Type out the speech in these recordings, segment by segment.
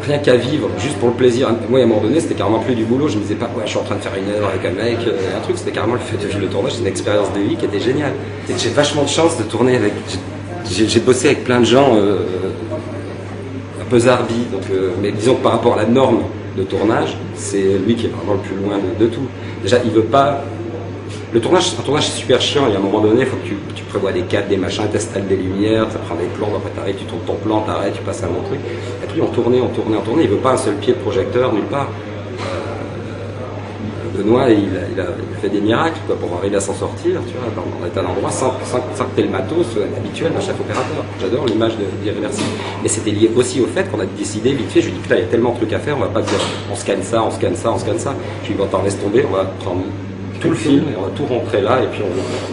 rien qu'à vivre, juste pour le plaisir. Moi, à un moment donné, c'était carrément plus du boulot. Je me disais pas, ouais, je suis en train de faire une heure avec un mec, un truc. C'était carrément le fait de vivre le tournage. C'est une expérience de vie qui était géniale. Et j'ai vachement de chance de tourner avec. J'ai bossé avec plein de gens un peu zarbis. Donc, mais disons que par rapport à la norme de tournage, c'est lui qui est vraiment le plus loin de tout. Déjà, il veut pas. Un tournage c'est super chiant, et à un moment donné, il faut que tu prévois des cadres, des machins, tu installes des lumières, ça prend des plans, après t'arrêtes, tu tournes ton plan, t'arrêtes, tu passes à un autre truc. Et puis on tournait, il veut pas un seul pied de projecteur nulle part. Benoît, il a fait des miracles quoi, pour arriver à s'en sortir, tu vois, dans un tel endroit, sans que tu aies le matos habituel d'un chef opérateur. J'adore l'image d'Irréversible. Mais c'était lié aussi au fait qu'on a décidé vite fait, je lui dis putain, il y a tellement de trucs à faire, on va pas dire on scanne ça. Je lui dis bon, t'en laisse tomber, on va prendre tout le film, et on va tout rentrer là, et puis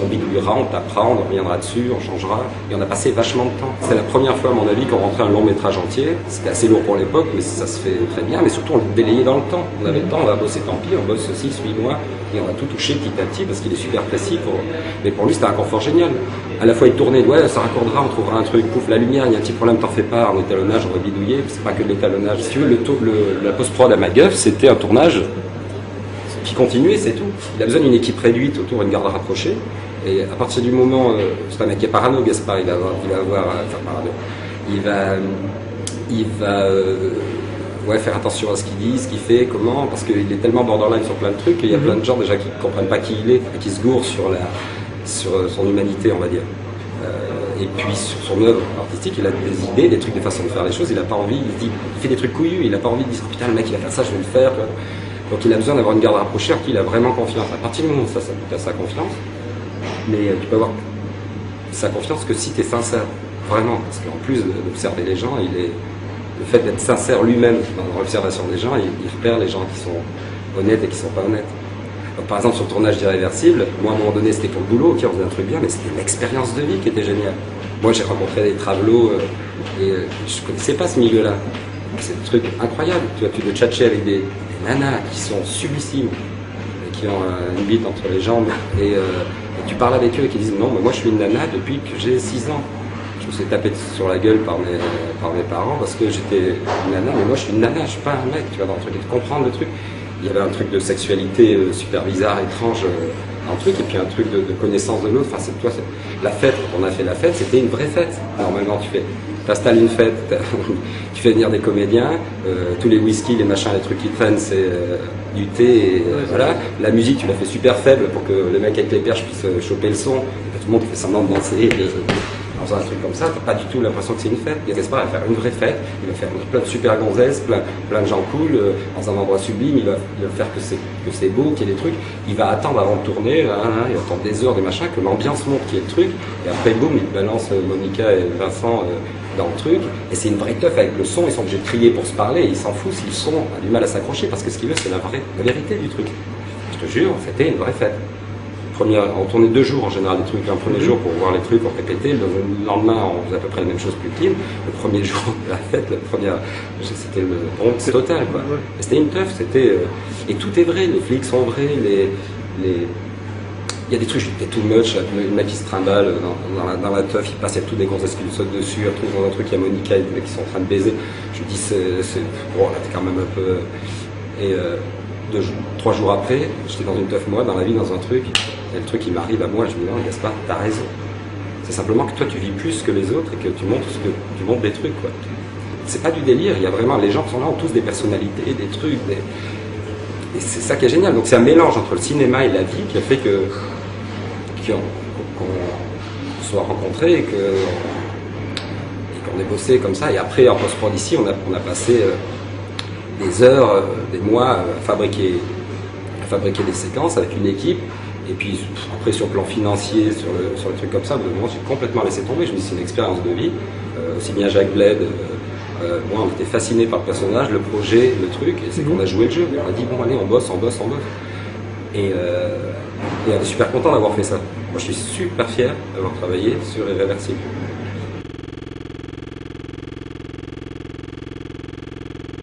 on bidouillera, on tapera, on reviendra dessus, on changera, et on a passé vachement de temps. C'est la première fois, à mon avis, qu'on rentrait un long métrage entier. C'était assez lourd pour l'époque, mais ça se fait très bien, mais surtout on le délayait dans le temps. On avait le temps, on va bosser, tant pis, on bosse 6-8 mois, et on va tout toucher petit à petit, parce qu'il est super précis. Mais pour lui, c'était un confort génial. À la fois, il tournait, ouais, ça raccordera, on trouvera un truc, pouf, la lumière, il y a un petit problème, t'en fais pas, en étalonnage, on va bidouiller, c'est pas que de l'étalonnage. Si tu veux, la post-prod à MacGuff, c'était un tournage qui continuait, c'est tout. Il a besoin d'une équipe réduite autour d'une garde rapprochée. Et à partir du moment, c'est un mec qui est parano, Gaspard, il va faire attention à ce qu'il dit, ce qu'il fait, comment, parce qu'il est tellement borderline sur plein de trucs, et il y a plein de gens déjà qui ne comprennent pas qui il est, et qui se gourrent sur son humanité, on va dire. Et puis sur son œuvre artistique, il a des idées, des trucs, des façons de faire les choses, il n'a pas envie, il fait des trucs couillus, il n'a pas envie de dire putain, le mec il va faire ça, je vais le faire. Donc il a besoin d'avoir une garde rapprochée qui il a vraiment confiance. À partir du moment où ça coûte à sa confiance, mais tu peux avoir sa confiance que si tu es sincère, vraiment. Parce qu'en plus d'observer les gens, le fait d'être sincère lui-même dans l'observation des gens, il repère les gens qui sont honnêtes et qui ne sont pas honnêtes. Donc, par exemple, sur le tournage d'Irréversible, moi à un moment donné c'était pour le boulot, ok, on faisait un truc bien, mais c'était une expérience de vie qui était géniale. Moi j'ai rencontré des travelots et je ne connaissais pas ce milieu-là. C'est des trucs incroyables. Tu vois, tu dois tchatcher avec des nanas qui sont sublissimes, et qui ont une bite entre les jambes, et tu parles avec eux et qui disent non, mais moi je suis une nana depuis que j'ai 6 ans. Je me suis tapé sur la gueule par mes parents parce que j'étais une nana, mais moi je suis une nana, je suis pas un mec, tu vois, dans le truc, et de comprendre le truc. Il y avait un truc de sexualité super bizarre, étrange, un truc, et puis un truc de connaissance de l'autre. Enfin, la fête, quand on a fait la fête, c'était une vraie fête. Normalement, tu installes une fête, tu fais venir des comédiens, tous les whisky, les machins, les trucs qui traînent, c'est du thé, et voilà. La musique, tu la fais super faible pour que le mec avec les perches puisse choper le son, et tout le monde fait semblant de danser. En faisant un truc comme ça, t'as pas du tout l'impression que c'est une fête. Et Gaspard va faire une vraie fête, il va faire plein de super gonzesses, plein de gens cool, dans un endroit sublime, il va faire que c'est beau, qu'il y ait des trucs. Il va attendre avant de tourner, il va attendre des heures, des machins, que l'ambiance montre qu'il y ait le truc, et après boum, il balance Monica et Vincent dans le truc, et c'est une vraie teuf avec le son, ils sont obligés de crier pour se parler, et ils s'en foutent si le son a du mal à s'accrocher, parce que ce qu'il veut c'est la vérité du truc. Je te jure, c'était une vraie fête. On tournait 2 jours en général, les trucs. Un premier jour pour voir les trucs, on répétait. Le lendemain, on faisait à peu près la même chose plus clean. Le premier jour de la fête, c'était le bronx total, quoi. Et c'était une teuf, et tout est vrai, les flics sont vrais, il y a des trucs, j'étais too much, le mec qui se trimballe dans la teuf, il passe, il y a tous des gonzesses qui lui sautent dessus, après dans un truc, il y a Monica et des mecs qui sont en train de baiser. Je me dis, bon, là, t'es quand même un peu. Et 3 jours après, j'étais dans une teuf, moi, dans la vie, dans un truc, et le truc, il m'arrive à moi, je me dis, non, Gaspard, t'as raison. C'est simplement que toi, tu vis plus que les autres et que tu montres des trucs, quoi. C'est pas du délire, il y a vraiment, les gens qui sont là ont tous des personnalités, des trucs, et c'est ça qui est génial. Donc c'est un mélange entre le cinéma et la vie qui a fait qu'on soit rencontrés et qu'on ait bossé comme ça. Et après, en post-prod ici, on a passé des heures, des mois à fabriquer des séquences avec une équipe. Et puis après, sur le plan financier, sur le truc comme ça, moi j'ai complètement laissé tomber. Je me dis c'est une expérience de vie. Aussi bien Jacques Bled, moi on était fascinés par le personnage, le projet, le truc, et c'est qu'on a joué le jeu. On a dit bon allez, on bosse. Et on est super content d'avoir fait ça. Moi je suis super fier d'avoir travaillé sur Irréversible.